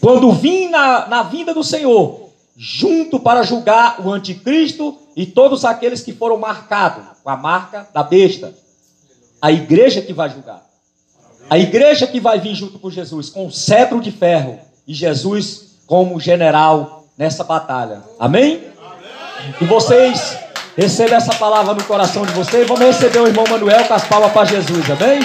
quando vir na vinda do Senhor, junto para julgar o anticristo e todos aqueles que foram marcados com a marca da besta. A igreja que vai julgar. A igreja que vai vir junto com Jesus, com o cetro de ferro, e Jesus como general nessa batalha. Amém? E vocês recebam essa palavra no coração de vocês. Vamos receber o irmão Manuel com as palmas para Jesus. Amém?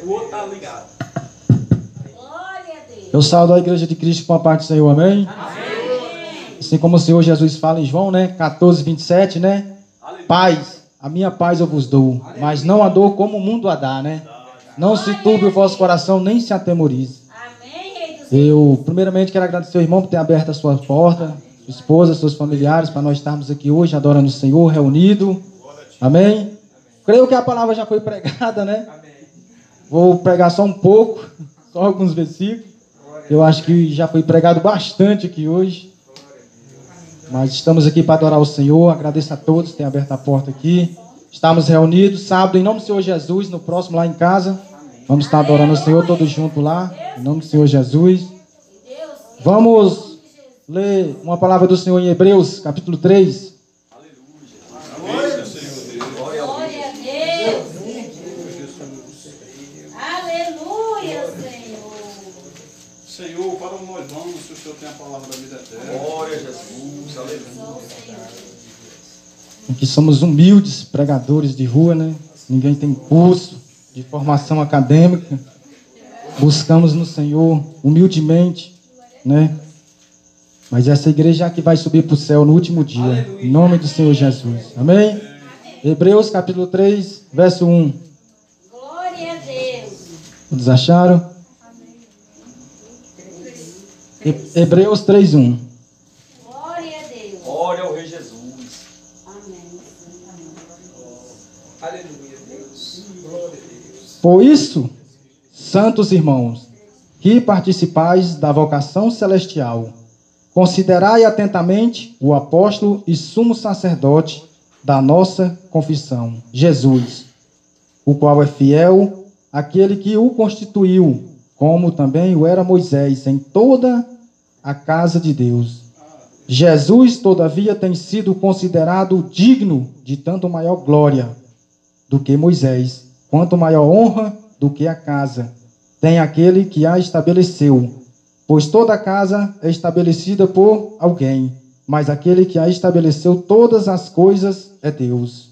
O outro tá ligado. Eu saúdo a igreja de Cristo com a parte do Senhor, amém? Amém. Assim como o Senhor Jesus fala em João, né? 14, 27, né? Aleluia. Paz, a minha paz eu vos dou, aleluia, mas não a dou como o mundo a dá, né? Não se turbe o vosso coração, nem se atemorize. Eu, primeiramente, quero agradecer ao irmão por ter aberto a sua porta, sua esposa, seus familiares, para nós estarmos aqui hoje adorando o Senhor, reunido. Amém? Creio que a palavra já foi pregada, né? Vou pregar só um pouco, só alguns versículos. Eu acho que já foi pregado bastante aqui hoje. Mas estamos aqui para adorar o Senhor. Agradeço a todos que têm aberto a porta aqui. Estamos reunidos sábado em nome do Senhor Jesus, no próximo lá em casa. Vamos estar adorando o Senhor todos juntos lá, em nome do Senhor Jesus. Vamos ler uma palavra do Senhor em Hebreus, capítulo 3. Senhor, para nós vamos, se o Senhor tem a palavra da vida eterna. Glória a Jesus, aleluia. Aqui somos humildes pregadores de rua, né? Ninguém tem curso de formação acadêmica. Buscamos no Senhor humildemente, né? Mas essa igreja aqui vai subir para o céu no último dia, aleluia, em nome do Senhor Jesus. Amém? Amém. Hebreus capítulo 3, verso 1. Glória a Deus. Todos acharam? Hebreus 3:1. Glória a Deus. Glória ao Rei Jesus. Amém. Aleluia, Deus. Glória a Deus. Por isso, santos irmãos, que participais da vocação celestial, considerai atentamente o apóstolo e sumo sacerdote da nossa confissão, Jesus, o qual é fiel, aquele que o constituiu, como também o era Moisés em toda a casa de Deus. Jesus, todavia, tem sido considerado digno de tanto maior glória do que Moisés, quanto maior honra do que a casa tem aquele que a estabeleceu. Pois toda casa é estabelecida por alguém, mas aquele que a estabeleceu todas as coisas é Deus.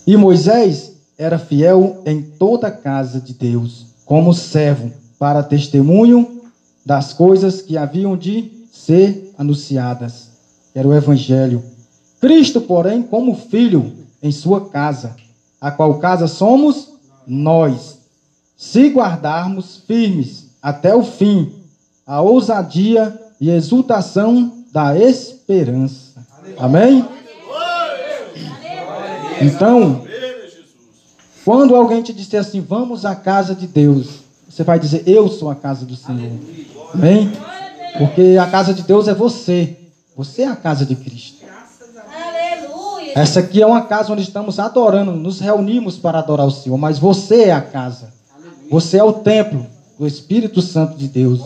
E Moisés era fiel em toda a casa de Deus, como servo, para testemunho das coisas que haviam de ser anunciadas. Era o Evangelho. Cristo, porém, como filho em sua casa, a qual casa somos nós, se guardarmos firmes até o fim a ousadia e exultação da esperança. Amém? Então, quando alguém te disser assim, vamos à casa de Deus, você vai dizer, eu sou a casa do Senhor. Amém? Porque a casa de Deus é você. Você é a casa de Cristo. Aleluia. Essa aqui é uma casa onde estamos adorando, nos reunimos para adorar o Senhor, mas você é a casa. Você é o templo do Espírito Santo de Deus.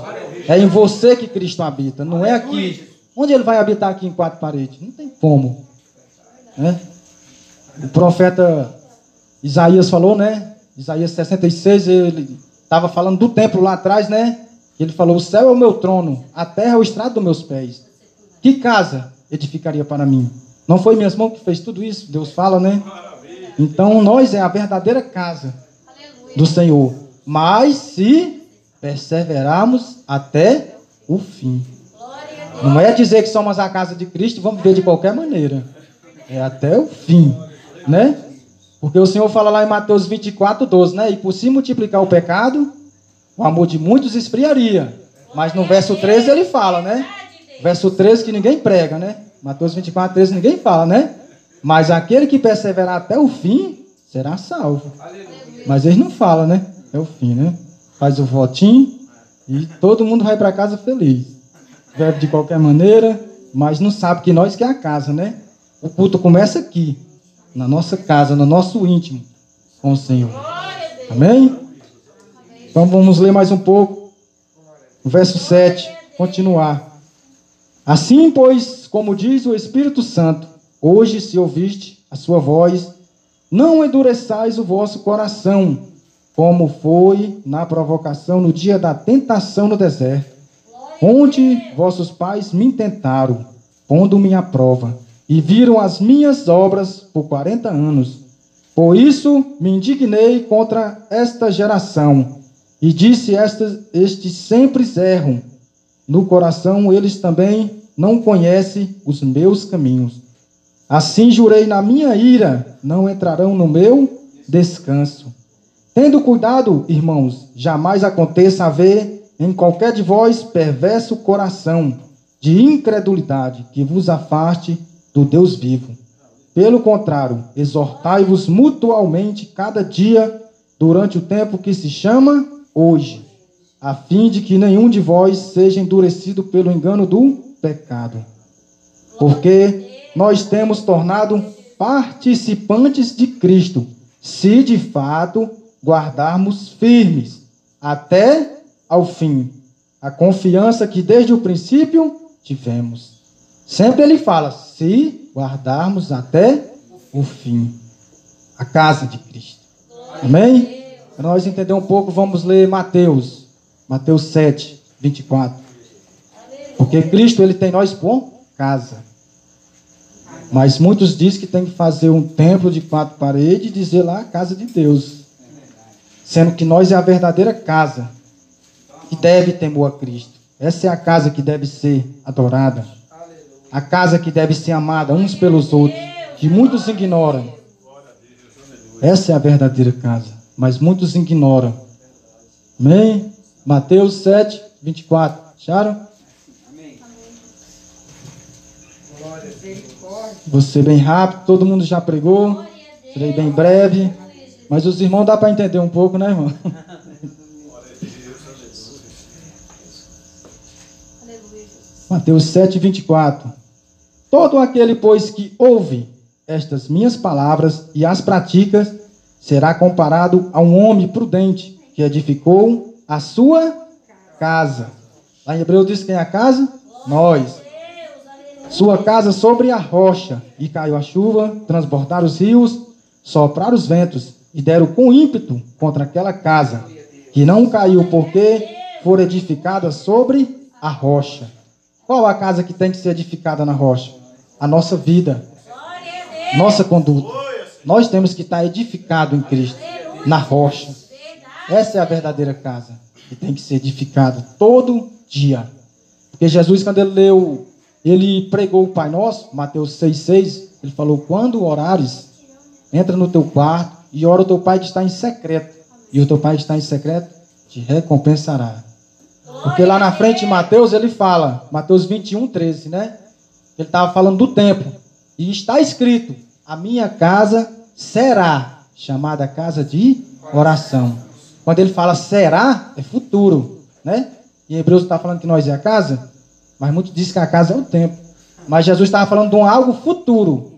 É em você que Cristo habita, não é aqui. Onde ele vai habitar aqui em quatro paredes? Não tem como. Né? O profeta Isaías falou, né? Isaías 66, ele estava falando do templo lá atrás, né? Ele falou, o céu é o meu trono, a terra é o estrado dos meus pés. Que casa edificaria para mim? Não foi minhas mãos que fez tudo isso? Deus fala, né? Então, nós é a verdadeira casa do Senhor. Mas se perseverarmos até o fim. Não é dizer que somos a casa de Cristo e vamos viver de qualquer maneira. É até o fim, né? Porque o Senhor fala lá em Mateus 24:12, né? E por se multiplicar o pecado, o amor de muitos esfriaria. Mas no verso 13 ele fala, né? Verso 13 que ninguém prega, né? Mateus 24:13 ninguém fala, né? Mas aquele que perseverar até o fim será salvo. Mas eles não falam, né? É o fim, né? faz o votinho e todo mundo vai para casa feliz. Bebe de qualquer maneira, mas não sabe que nós que é a casa, né? O culto começa aqui, na nossa casa, no nosso íntimo com o Senhor. Amém? Então vamos ler mais um pouco. O verso 7, continuar. Assim, pois, como diz o Espírito Santo, hoje, se ouviste a sua voz, não endureçais o vosso coração, como foi na provocação no dia da tentação no deserto, onde vossos pais me tentaram, pondo-me à prova, e viram as minhas obras por 40 anos. Por isso me indignei contra esta geração, e disse, estes sempre erram. No coração eles também não conhecem os meus caminhos. Assim jurei na minha ira, não entrarão no meu descanso. Tendo cuidado, irmãos, jamais aconteça haver em qualquer de vós perverso coração de incredulidade que vos afaste do Deus vivo. Pelo contrário, exortai-vos mutualmente cada dia durante o tempo que se chama hoje, a fim de que nenhum de vós seja endurecido pelo engano do pecado. Porque nós temos tornado participantes de Cristo, se de fato guardarmos firmes até ao fim a confiança que desde o princípio tivemos. Sempre ele fala, se guardarmos até o fim a casa de Cristo. Amém? Para nós entender um pouco, vamos ler Mateus 7, 24. Porque Cristo, ele tem nós por casa. Mas muitos dizem que tem que fazer um templo de 4 paredes e dizer lá a casa de Deus. Sendo que nós é a verdadeira casa que deve temor a Cristo. Essa é a casa que deve ser adorada. A casa que deve ser amada uns pelos outros. Que muitos ignoram. Essa é a verdadeira casa. Mas muitos ignoram. Amém? Mateus 7, 24. Acharam? Você bem rápido, todo mundo já pregou. Serei bem breve. Mas os irmãos dá para entender um pouco, né, irmão? Mateus 7, 24. Todo aquele, pois, que ouve estas minhas palavras e as pratica, será comparado a um homem prudente que edificou a sua casa. Lá em Hebreus diz quem é a casa? Nós. Sua casa sobre a rocha, e caiu a chuva, transbordaram os rios, sopraram os ventos, e deram com ímpeto contra aquela casa, que não caiu porque for edificada sobre a rocha. Qual a casa que tem que ser edificada na rocha? A nossa vida, nossa conduta. Nós temos que estar edificados em Cristo, na rocha. Essa é a verdadeira casa, que tem que ser edificada todo dia. Porque Jesus, quando ele pregou o Pai Nosso, Mateus 6,6, ele falou, quando orares, entra no teu quarto e ora o teu Pai que está em secreto. E o teu Pai que está em secreto te recompensará. Porque lá na frente de Mateus, ele fala, Mateus 21:13, né? Ele estava falando do templo. E está escrito, a minha casa será chamada casa de oração. Quando ele fala será, é futuro, né? E Hebreus está falando que nós é a casa, mas muitos dizem que a casa é o templo. Mas Jesus estava falando de algo futuro.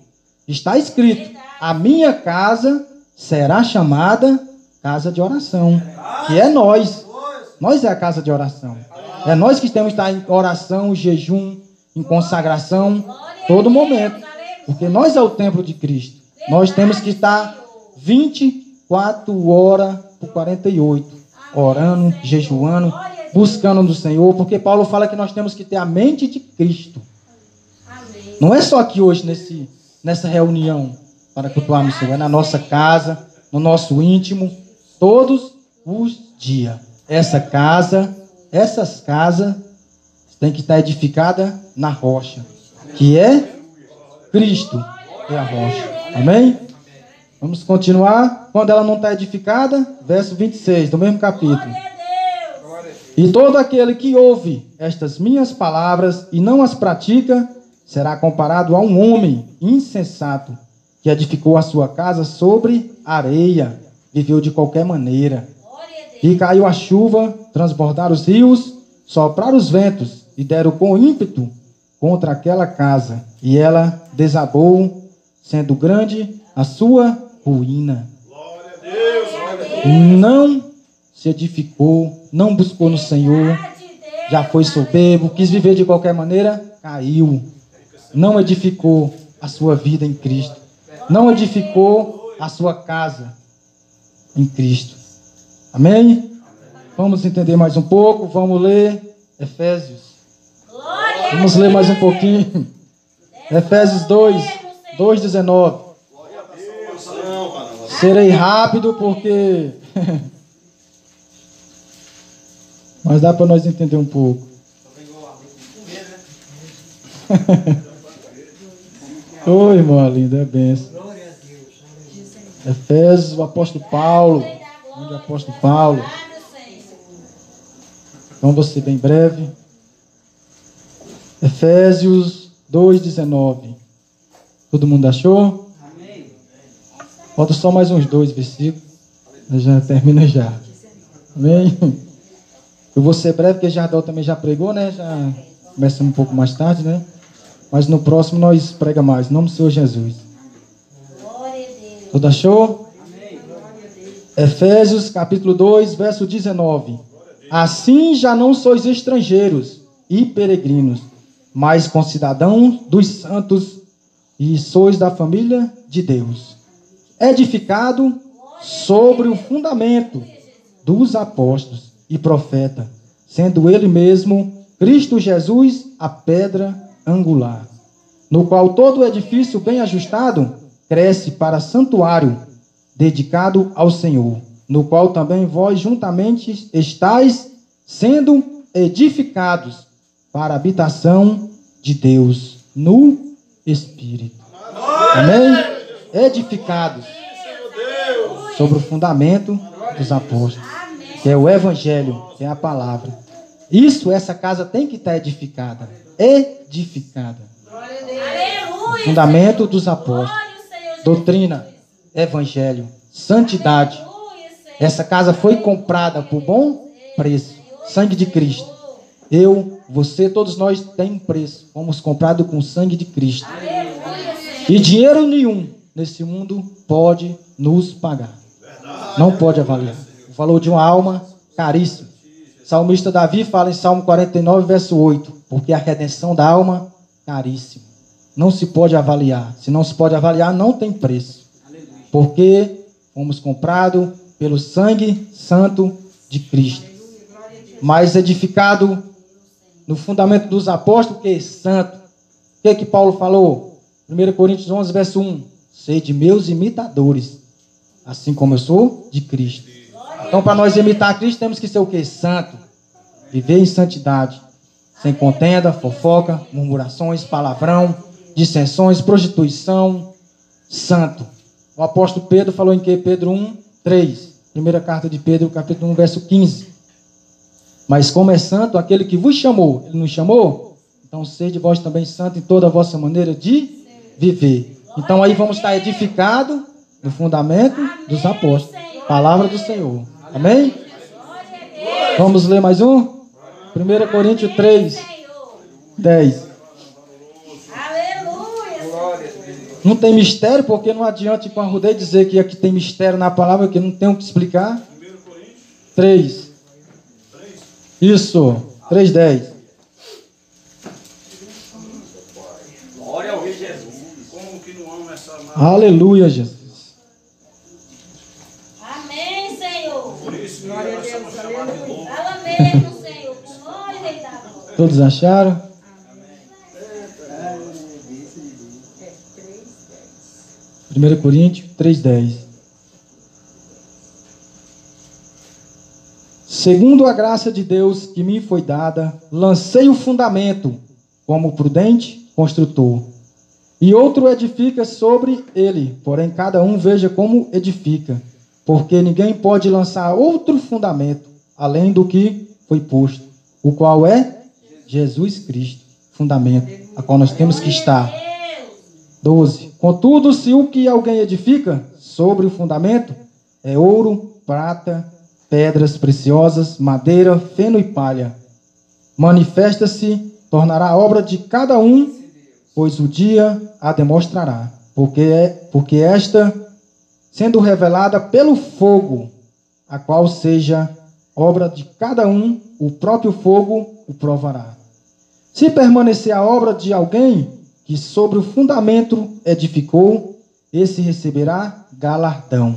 Está escrito, a minha casa será chamada casa de oração. Que é nós. Nós é a casa de oração. É nós que temos que estar em oração, jejum, em consagração, todo momento. Porque nós é o templo de Cristo. Nós temos que estar 24 horas por 48. Orando, jejuando, buscando do Senhor. Porque Paulo fala que nós temos que ter a mente de Cristo. Não é só aqui hoje, nessa reunião, para cultuarmos o Senhor. É na nossa casa, no nosso íntimo, todos os dias. Essas casas têm que estar edificadas na rocha, que é Cristo, é a rocha. Amém? Vamos continuar. Quando ela não está edificada, verso 26, do mesmo capítulo. E todo aquele que ouve estas minhas palavras e não as pratica, será comparado a um homem insensato, que edificou a sua casa sobre areia, viveu de qualquer maneira. E caiu a chuva, transbordaram os rios, sopraram os ventos e deram com ímpeto contra aquela casa. E ela desabou, sendo grande a sua ruína. Não se edificou, não buscou no Senhor, já foi soberbo, quis viver de qualquer maneira, caiu. Não edificou a sua vida em Cristo. Não edificou a sua casa em Cristo. Amém? Vamos entender mais um pouco. Vamos ler Efésios. Vamos ler mais um pouquinho. Efésios 2:19. Serei rápido porque... Mas dá para nós entender um pouco. Oi, irmã linda, é benção. Efésios, o apóstolo Paulo. Onde o apóstolo Paulo? Então, vou ser bem breve. Efésios 2:19. Todo mundo achou? Amém. Falta só mais uns 2 versículos. Já termina já. Amém. Eu vou ser breve, porque Jardel também já pregou, né? Já começamos um pouco mais tarde, né? Mas no próximo nós prega mais. Em nome do Senhor Jesus. Todo achou? Amém. Efésios capítulo 2, verso 19. Assim já não sois estrangeiros e peregrinos, mas concidadãos dos santos e sois da família de Deus, edificado sobre o fundamento dos apóstolos e profeta, sendo ele mesmo Cristo Jesus a pedra angular, no qual todo o edifício bem ajustado cresce para santuário dedicado ao Senhor, no qual também vós juntamente estáis sendo edificados para a habitação de Deus no Espírito. Amém? Edificados sobre o fundamento dos apóstolos, que é o Evangelho, que é a palavra. Essa casa tem que estar edificada. Edificada. Fundamento dos apóstolos. Doutrina, Evangelho, santidade. Essa casa foi comprada por bom preço. Sangue de Cristo. Eu, você, todos nós temos preço. Fomos comprados com o sangue de Cristo. E dinheiro nenhum nesse mundo pode nos pagar. Não pode avaliar. O valor de uma alma, caríssimo. O salmista Davi fala em Salmo 49, verso 8. Porque a redenção da alma, caríssimo. Não se pode avaliar. Se não se pode avaliar, não tem preço. Porque fomos comprados pelo sangue santo de Cristo. Mas edificado no fundamento dos apóstolos, que é santo. O que Paulo falou? 1 Coríntios 11, verso 1. Sede meus imitadores, assim como eu sou de Cristo. Então, para nós imitar Cristo, temos que ser o quê? Santo. Viver em santidade. Sem contenda, fofoca, murmurações, palavrão, dissensões, prostituição. Santo. O apóstolo Pedro falou em que? Pedro 1, 3. Primeira carta de Pedro, capítulo 1, verso 15. Mas como é santo aquele que vos chamou, ele nos chamou? Então sede vós também santo em toda a vossa maneira de viver. Então aí vamos estar edificados no fundamento dos apóstolos. Palavra do Senhor. Amém? Vamos ler mais um? 1 Coríntios 3, 10. Não tem mistério, porque não adianta com a Rudei dizer que aqui tem mistério na palavra, que não tem o que explicar. 3. Isso, 3:10. Glória ao Rei Jesus. Como que não ama essa amada? Aleluia, Jesus. Amém, Senhor. Por isso, glória a Deus. Fala mesmo, Senhor. Glória, Rei da glória. Todos acharam? 1 Coríntios 3:10. Segundo a graça de Deus que me foi dada, lancei o fundamento como prudente construtor, e outro edifica sobre ele, porém cada um veja como edifica, porque ninguém pode lançar outro fundamento, além do que foi posto, o qual é Jesus Cristo, fundamento, a qual nós temos que estar. 12. Contudo, se o que alguém edifica sobre o fundamento é ouro, prata, pedras preciosas, madeira, feno e palha. Manifesta-se, tornará a obra de cada um, pois o dia a demonstrará. Porque esta, sendo revelada pelo fogo, a qual seja obra de cada um, o próprio fogo o provará. Se permanecer a obra de alguém que sobre o fundamento edificou, esse receberá galardão.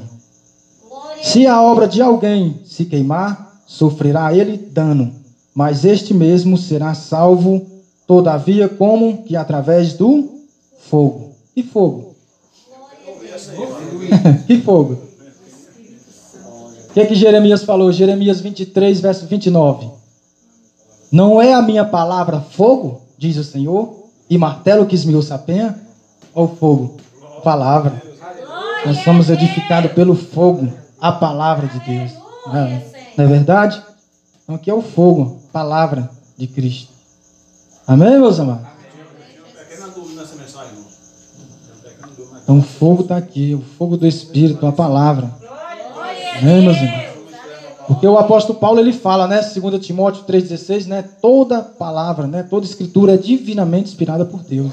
Se a obra de alguém se queimar, sofrerá ele dano, mas este mesmo será salvo, todavia, como que através do fogo. Que fogo? Que fogo? O que Jeremias falou? Jeremias 23, verso 29. Não é a minha palavra fogo, diz o Senhor, e martelo que esmiuça a penha? Ou fogo? Palavra. Nós somos edificados pelo fogo, a palavra de Deus. Não é verdade? Então aqui é o fogo, palavra de Cristo. Amém, meus amados? Então o fogo está aqui, o fogo do Espírito, a palavra. Amém, meus irmãos? Porque o apóstolo Paulo, ele fala, né, 2 Timóteo 3,16, né, toda palavra, né, toda escritura é divinamente inspirada por Deus.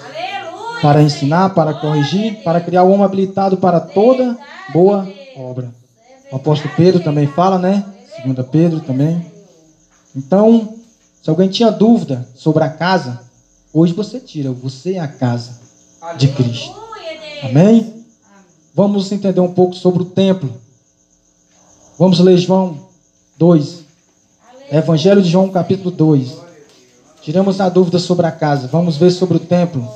Para ensinar, para corrigir, para criar o homem habilitado para toda boa obra. O apóstolo Pedro também fala, né, 2 Pedro também. Então, se alguém tinha dúvida sobre a casa, hoje você tira, você é a casa de Cristo. Amém? Vamos entender um pouco sobre o templo. Vamos ler João 2. Evangelho de João, capítulo 2. Tiramos a dúvida sobre a casa. Vamos ver sobre o templo.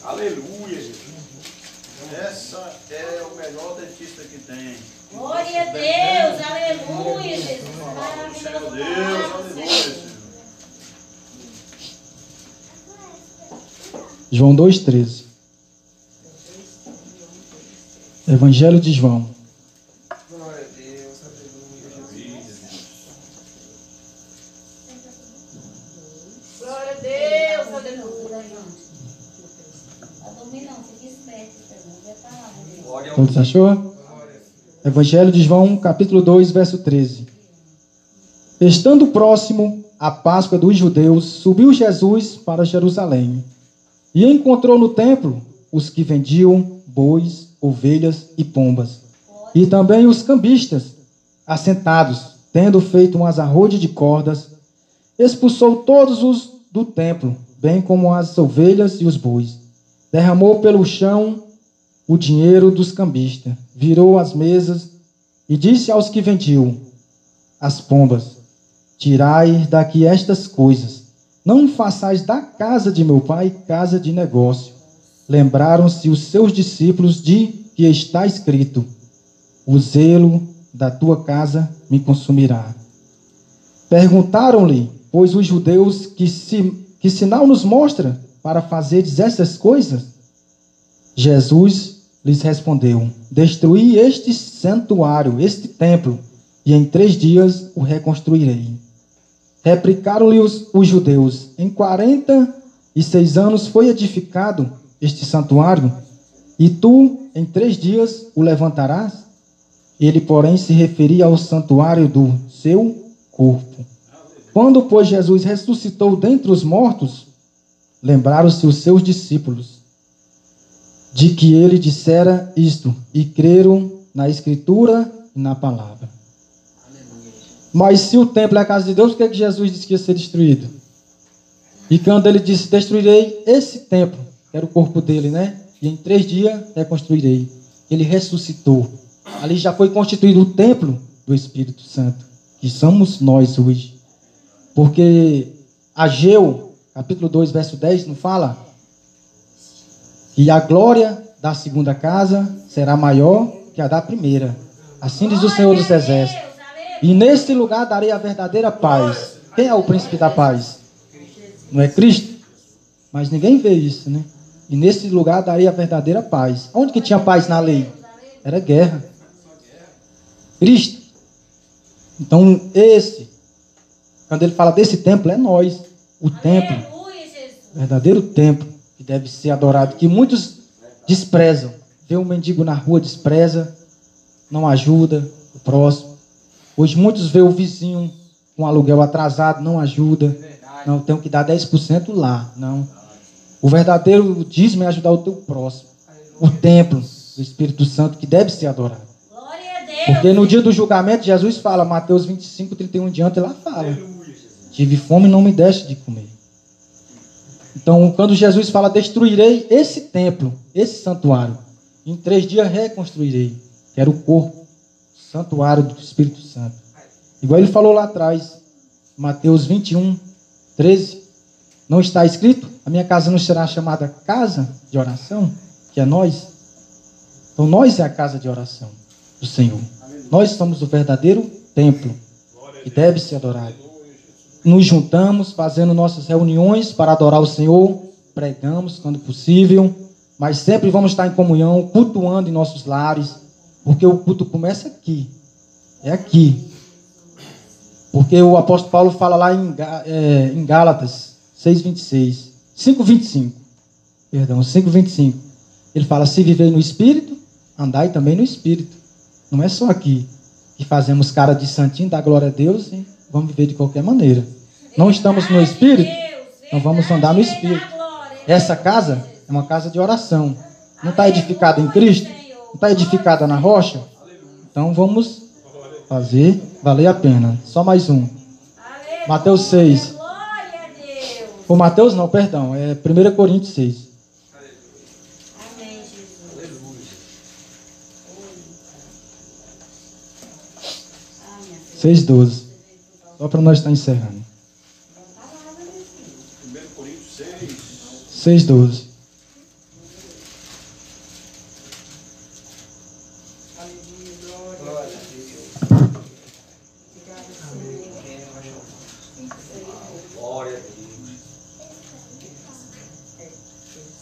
Aleluia, Jesus. Essa é o melhor dentista que tem. Glória a Deus, aleluia, Jesus. Senhor Deus, aleluia, Senhor. João 2,13. Evangelho de João. Glória a Deus, aleluia, Jesus. Glória a Deus, aleluia. Tá dormindo não, fica esperto, irmão. Todos achou? Evangelho de João, capítulo 2, verso 13. Estando próximo a Páscoa dos judeus, subiu Jesus para Jerusalém e encontrou no templo os que vendiam bois, ovelhas e pombas, e também os cambistas, assentados, tendo feito umas arrodes de cordas, expulsou todos os do templo, bem como as ovelhas e os bois. Derramou pelo chão o dinheiro dos cambistas, virou as mesas e disse aos que vendiam as pombas: tirai daqui estas coisas, não façais da casa de meu pai casa de negócio. Lembraram-se os seus discípulos de que está escrito: o zelo da tua casa me consumirá. Perguntaram-lhe, pois, os judeus, que sinal nos mostra para fazeres essas coisas? Jesus lhes respondeu: destruí este santuário, este templo, e em 3 dias o reconstruirei. Replicaram-lhe os judeus: em 46 anos foi edificado este santuário, e tu em 3 dias o levantarás? Ele, porém, se referia ao santuário do seu corpo. Quando, pois, Jesus ressuscitou dentre os mortos, lembraram-se os seus discípulos de que ele dissera isto, e creram na Escritura e na palavra. Mas se o templo é a casa de Deus, por que Jesus disse que ia ser destruído? E quando ele disse: destruirei esse templo, que era o corpo dele, né? E em 3 dias reconstruirei. Ele ressuscitou. Ali já foi constituído o templo do Espírito Santo, que somos nós hoje. Porque Ageu, capítulo 2, verso 10, não fala? E a glória da segunda casa será maior que a da primeira. Assim diz o Senhor dos Exércitos. E neste lugar darei a verdadeira paz. Quem é o príncipe da paz? Não é Cristo? Mas ninguém vê isso, né? E nesse lugar darei a verdadeira paz. Onde que tinha paz na lei? Era guerra. Cristo. Então quando ele fala desse templo, é nós. O templo. O verdadeiro templo que deve ser adorado, que muitos desprezam. vê um mendigo na rua, despreza, não ajuda o próximo. Hoje muitos vê o vizinho com aluguel atrasado, não ajuda. Não, tenho que dar 10% lá. Não. O verdadeiro dízimo é ajudar o teu próximo. O templo do Espírito Santo que deve ser adorado. Glória a Deus. Porque no dia do julgamento, Jesus fala, Mateus 25, 31 em diante, lá fala. Tive fome e não me deste de comer. Então, quando Jesus fala, destruirei esse templo, esse santuário, em 3 dias reconstruirei, que era o corpo, o santuário do Espírito Santo. Igual ele falou lá atrás, Mateus 21, 13, não está escrito? A minha casa não será chamada casa de oração, que é nós. Então, nós é a casa de oração do Senhor. Nós somos o verdadeiro templo, que deve ser adorado. Nos juntamos, fazendo nossas reuniões para adorar o Senhor, pregamos quando possível, mas sempre vamos estar em comunhão, cultuando em nossos lares, porque o culto começa aqui, é aqui. Porque o apóstolo Paulo fala lá em Gálatas 6:26, 5:25, perdão, 5:25, ele fala, se viver no Espírito, andai também no Espírito. Não é só aqui que fazemos cara de santinho, dá glória a Deus e vamos viver de qualquer maneira. Não estamos no Espírito, então vamos andar no Espírito. Essa casa é uma casa de oração. Não está edificada em Cristo? Não está edificada na rocha? Então vamos fazer valer a pena. Só mais um. Mateus 6. Ou Mateus não, perdão. É 1 Coríntios 6. Amém, Jesus. 6:12. Só para nós estar encerrando. 1 Coríntios 6. 6:12.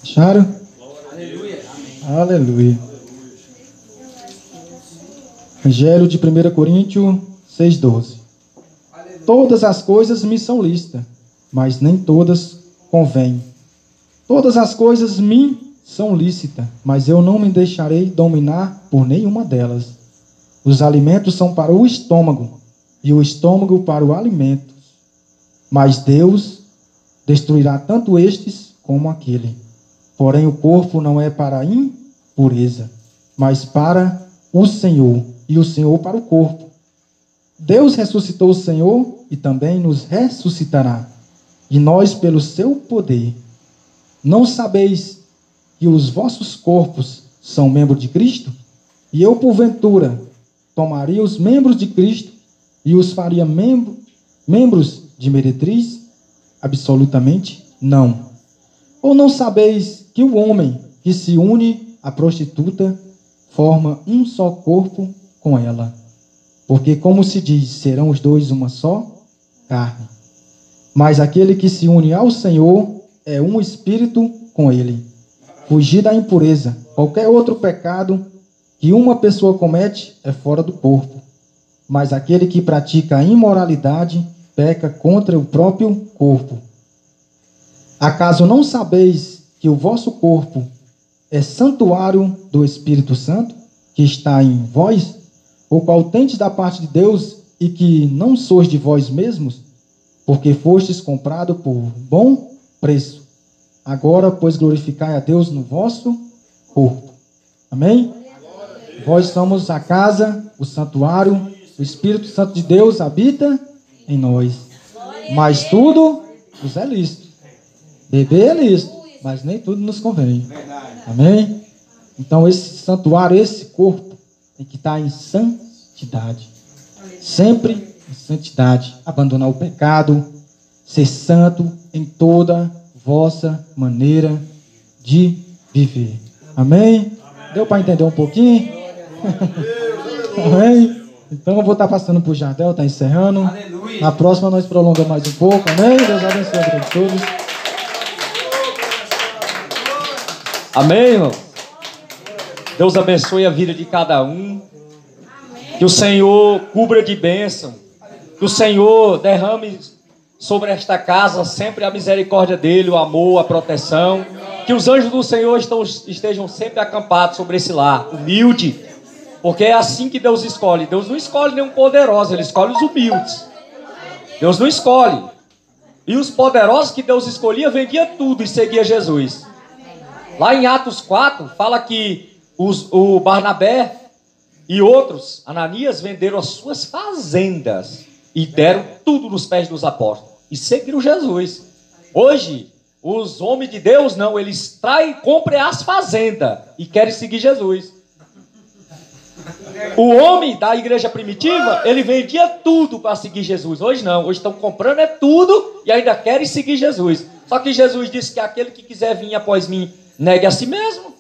Acharam? Aleluia. Aleluia. Evangelho de 1 Coríntios 6:12. Todas as coisas me são lícitas, mas nem todas convêm. Todas as coisas me são lícitas, mas eu não me deixarei dominar por nenhuma delas. Os alimentos são para o estômago, e o estômago para o alimento. Mas Deus destruirá tanto estes como aquele. Porém, o corpo não é para a impureza, mas para o Senhor, e o Senhor para o corpo. Deus ressuscitou o Senhor e também nos ressuscitará. E nós, pelo seu poder, não sabeis que os vossos corpos são membros de Cristo? E eu, porventura, tomaria os membros de Cristo e os faria membros de meretriz? Absolutamente não. Ou não sabeis que o homem que se une à prostituta forma um só corpo com ela? Porque, como se diz, serão os dois uma só carne. Mas aquele que se une ao Senhor é um espírito com ele. Fugir da impureza. Qualquer outro pecado que uma pessoa comete é fora do corpo. Mas aquele que pratica a imoralidade peca contra o próprio corpo. Acaso não sabeis que o vosso corpo é santuário do Espírito Santo, que está em vós, o qual tendes da parte de Deus, e que não sois de vós mesmos, porque fostes comprado por bom preço? Agora, pois, glorificai a Deus no vosso corpo. Amém? Vós somos a casa, o santuário, o Espírito Santo de Deus habita em nós. Mas tudo nos é lícito. Beber é lícito, mas nem tudo nos convém. Amém? Então esse santuário, esse corpo, tem que estar em santidade. Sempre em santidade. Abandonar o pecado, ser santo em toda vossa maneira de viver. Amém? Deu para entender um pouquinho? Amém? Então eu vou estar passando para o Jardel, está encerrando. Aleluia. Na próxima nós prolongamos mais um pouco. Amém? Deus abençoe a todos. Amém, irmão? Deus abençoe a vida de cada um. Que o Senhor cubra de bênção. Que o Senhor derrame sobre esta casa sempre a misericórdia dele, o amor, a proteção. Que os anjos do Senhor estejam sempre acampados sobre esse lar, humilde. Porque é assim que Deus escolhe. Deus não escolhe nenhum poderoso, Ele escolhe os humildes. Deus não escolhe. E os poderosos que Deus escolhia, vendia tudo e seguia Jesus. Lá em Atos 4, fala que o Barnabé e outros, Ananias, venderam as suas fazendas e deram tudo nos pés dos apóstolos. E seguiram Jesus. Hoje, os homens de Deus não, eles compram as fazendas e querem seguir Jesus. O homem da igreja primitiva, ele vendia tudo para seguir Jesus. Hoje não, hoje estão comprando tudo e ainda querem seguir Jesus. Só que Jesus disse que aquele que quiser vir após mim, negue a si mesmo.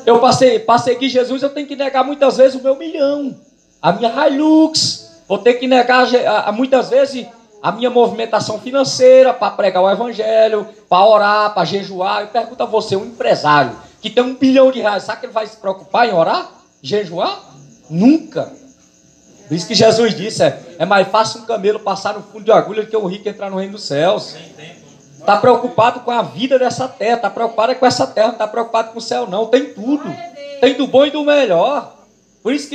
Eu para seguir Jesus, eu tenho que negar muitas vezes o meu milhão, a minha Hilux. Vou ter que negar muitas vezes a minha movimentação financeira para pregar o evangelho, para orar, para jejuar. Eu pergunto a você, um empresário que tem R$1 bilhão, sabe que ele vai se preocupar em orar? Jejuar? Nunca. Por isso que Jesus disse, é mais fácil um camelo passar no fundo de agulha do que um rico entrar no reino dos céus. Está preocupado com a vida dessa terra, está preocupado com essa terra, não está preocupado com o céu não, tem tudo. Tem do bom e do melhor. Por isso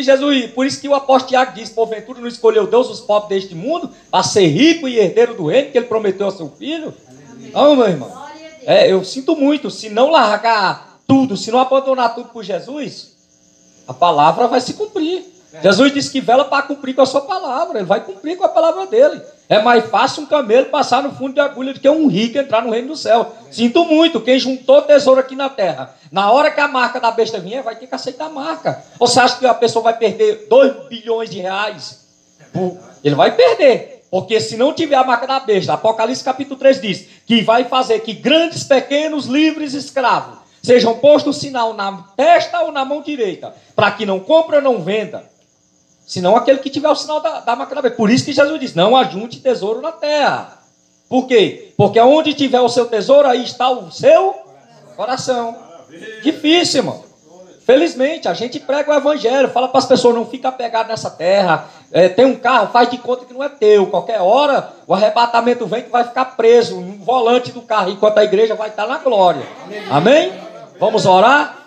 que o apóstolo Tiago diz, porventura não escolheu Deus os pobres deste mundo, para ser rico e herdeiro do reino que ele prometeu ao seu filho? Não, meu irmão. Eu sinto muito, se não largar tudo, se não abandonar tudo por Jesus, a palavra vai se cumprir. Jesus disse que vela para cumprir com a sua palavra. Ele vai cumprir com a palavra dele. É mais fácil um camelo passar no fundo de agulha do que um rico entrar no reino do céu. Sinto muito, quem juntou tesouro aqui na terra, na hora que a marca da besta vier, vai ter que aceitar a marca. Ou você acha que a pessoa vai perder R$2 bilhões? Ele vai perder. Porque se não tiver a marca da besta, Apocalipse capítulo 3 diz que vai fazer que grandes, pequenos, livres, escravos sejam postos o sinal na testa ou na mão direita, para que não compre ou não venda, senão aquele que tiver o sinal da marca da besta. Por isso que Jesus diz, não ajunte tesouro na terra. Por quê? Porque onde tiver o seu tesouro, aí está o seu coração. Difícil, irmão. Felizmente, a gente prega o evangelho, fala para as pessoas, não fica apegado nessa terra. Tem um carro, faz de conta que não é teu. Qualquer hora, o arrebatamento vem que vai ficar preso no volante do carro, enquanto a igreja vai estar na glória. Amém? Vamos orar?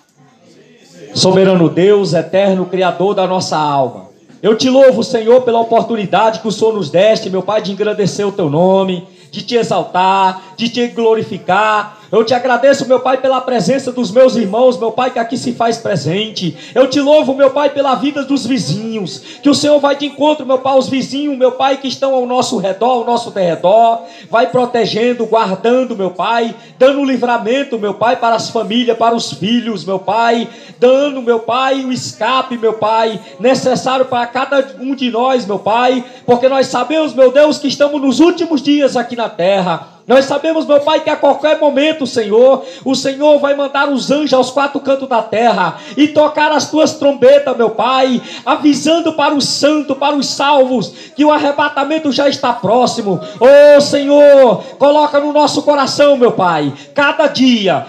Soberano Deus, eterno Criador da nossa alma, eu te louvo, Senhor, pela oportunidade que o Senhor nos deste, meu Pai, de engrandecer o teu nome, de te exaltar, de te glorificar. Eu te agradeço, meu Pai, pela presença dos meus irmãos, meu Pai, que aqui se faz presente. Eu te louvo, meu Pai, pela vida dos vizinhos, que o Senhor vai de encontro, meu Pai, aos vizinhos, meu Pai, que estão ao nosso redor, ao nosso derredor, vai protegendo, guardando, meu Pai, dando livramento, meu Pai, para as famílias, para os filhos, meu Pai, dando, meu Pai, o escape, meu Pai, necessário para cada um de nós, meu Pai, porque nós sabemos, meu Deus, que estamos nos últimos dias aqui na terra. Nós sabemos, meu Pai, que a qualquer momento, Senhor, o Senhor vai mandar os anjos aos quatro cantos da terra e tocar as tuas trombetas, meu Pai, avisando para os santos, para os salvos, que o arrebatamento já está próximo. Oh, Senhor, coloca no nosso coração, meu Pai, cada dia,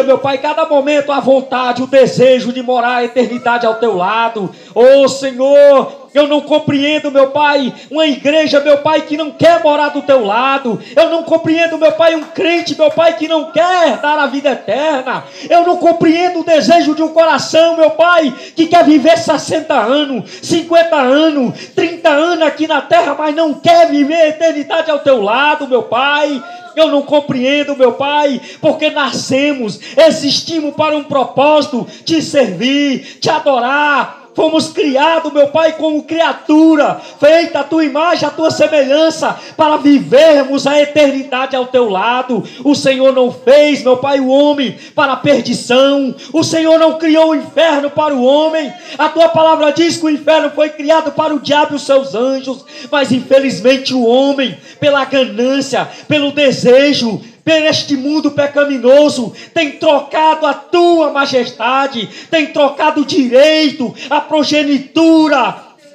meu Pai, cada momento, a vontade, o desejo de morar a eternidade ao teu lado. Oh, Senhor, eu não compreendo, meu Pai, uma igreja, meu Pai, que não quer morar do teu lado. Eu não compreendo, meu Pai, um crente, meu Pai, que não quer dar a vida eterna. Eu não compreendo o desejo de um coração, meu Pai, que quer viver 60 anos, 50 anos, 30 anos aqui na terra, mas não quer viver a eternidade ao teu lado, meu Pai. Eu não compreendo, meu Pai, porque nascemos, existimos para um propósito, te servir, te adorar. Fomos criados, meu Pai, como criatura, feita a tua imagem, a tua semelhança, para vivermos a eternidade ao teu lado. O Senhor não fez, meu Pai, o homem para a perdição. O Senhor não criou o inferno para o homem. A tua palavra diz que o inferno foi criado para o diabo e os seus anjos. Mas infelizmente o homem, pela ganância, pelo desejo, este mundo pecaminoso, tem trocado a tua majestade, tem trocado o direito, a progenitura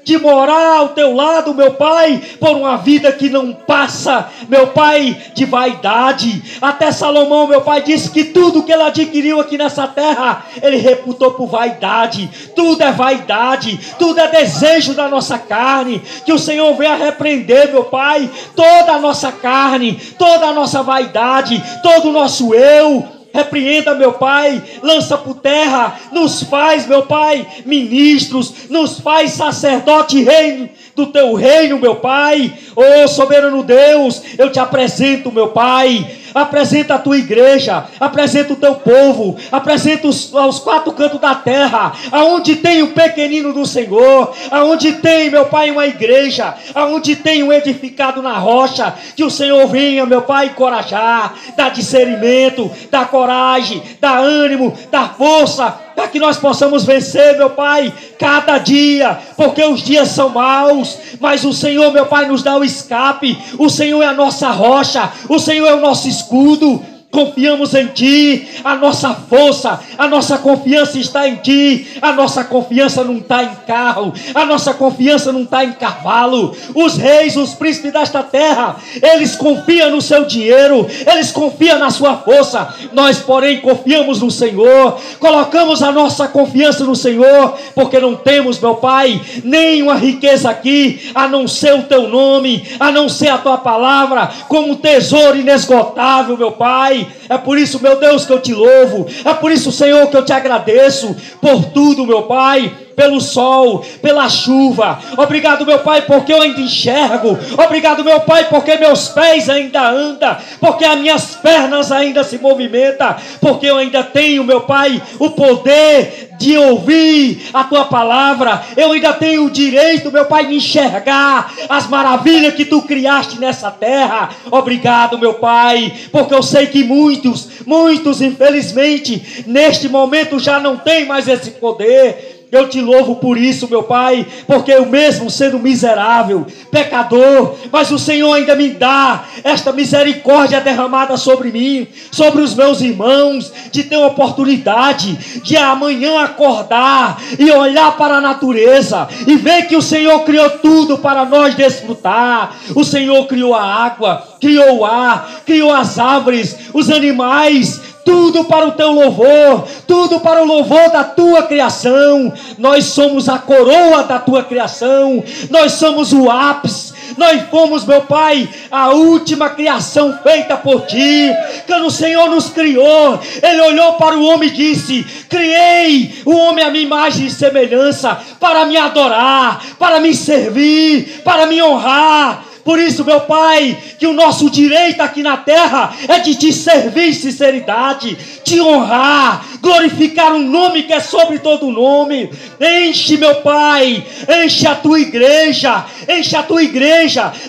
de morar ao teu lado, meu Pai, por uma vida que não passa, meu Pai, de vaidade. Até Salomão, meu Pai, disse que tudo que ele adquiriu aqui nessa terra, ele reputou por vaidade. Tudo é vaidade, tudo é desejo da nossa carne. Que o Senhor venha repreender, meu Pai, toda a nossa carne, toda a nossa vaidade, todo o nosso eu. Repreenda, meu Pai, lança por terra, nos faz, meu Pai, ministros, nos faz sacerdote reino do teu reino, meu Pai. Oh, soberano Deus, eu te apresento, meu Pai. Apresenta a tua igreja, apresenta o teu povo, apresenta aos quatro cantos da terra, aonde tem o pequenino do Senhor, aonde tem, meu Pai, uma igreja, aonde tem um edificado na rocha. Que o Senhor venha, meu Pai, encorajar, dar discernimento, dar coragem, dar ânimo, dar força, para que nós possamos vencer, meu Pai, cada dia, porque os dias são maus, mas o Senhor, meu Pai, nos dá o escape. O Senhor é a nossa rocha, o Senhor é o nosso escudo. Confiamos em Ti, a nossa força, a nossa confiança está em Ti. A nossa confiança não está em carro, a nossa confiança não está em cavalo. Os reis, os príncipes desta terra, eles confiam no seu dinheiro, eles confiam na sua força. Nós, porém, confiamos no Senhor, colocamos a nossa confiança no Senhor, porque não temos, meu Pai, nenhuma riqueza aqui, a não ser o Teu nome, a não ser a Tua palavra, como um tesouro inesgotável, meu Pai. É por isso, meu Deus, que eu te louvo. É por isso, Senhor, que eu te agradeço por tudo, meu Pai. Pelo sol, pela chuva. Obrigado, meu Pai, porque eu ainda enxergo. Obrigado, meu Pai, porque meus pés ainda andam, porque as minhas pernas ainda se movimentam, porque eu ainda tenho, meu Pai, o poder de ouvir a Tua palavra. Eu ainda tenho o direito, meu Pai, de enxergar as maravilhas que Tu criaste nessa terra. Obrigado, meu Pai, porque eu sei que muitos, infelizmente, neste momento já não tem mais esse poder. Eu te louvo por isso, meu Pai, porque eu mesmo sendo miserável, pecador, mas o Senhor ainda me dá esta misericórdia derramada sobre mim, sobre os meus irmãos, de ter uma oportunidade de amanhã acordar e olhar para a natureza e ver que o Senhor criou tudo para nós desfrutar. O Senhor criou a água, criou o ar, criou as árvores, os animais, tudo para o teu louvor, tudo para o louvor da tua criação. Nós somos a coroa da tua criação, nós somos o ápice, nós fomos, meu Pai, a última criação feita por Ti. Quando o Senhor nos criou, Ele olhou para o homem e disse: criei o homem à minha imagem e semelhança, para me adorar, para me servir, para me honrar. Por isso, meu Pai, que o nosso direito aqui na terra é de Te servir em sinceridade, Te honrar, glorificar um nome que é sobre todo nome. Enche, meu Pai, enche a Tua igreja,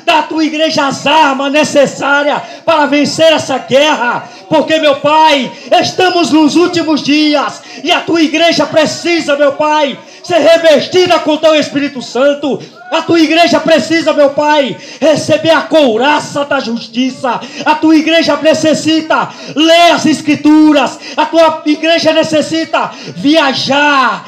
dá a Tua igreja as armas necessárias para vencer essa guerra. Porque, meu Pai, estamos nos últimos dias e a Tua igreja precisa, meu Pai, ser revestida com o Teu Espírito Santo. A Tua igreja precisa, meu Pai, receber a couraça da justiça. A Tua igreja necessita ler as Escrituras. A Tua igreja necessita viajar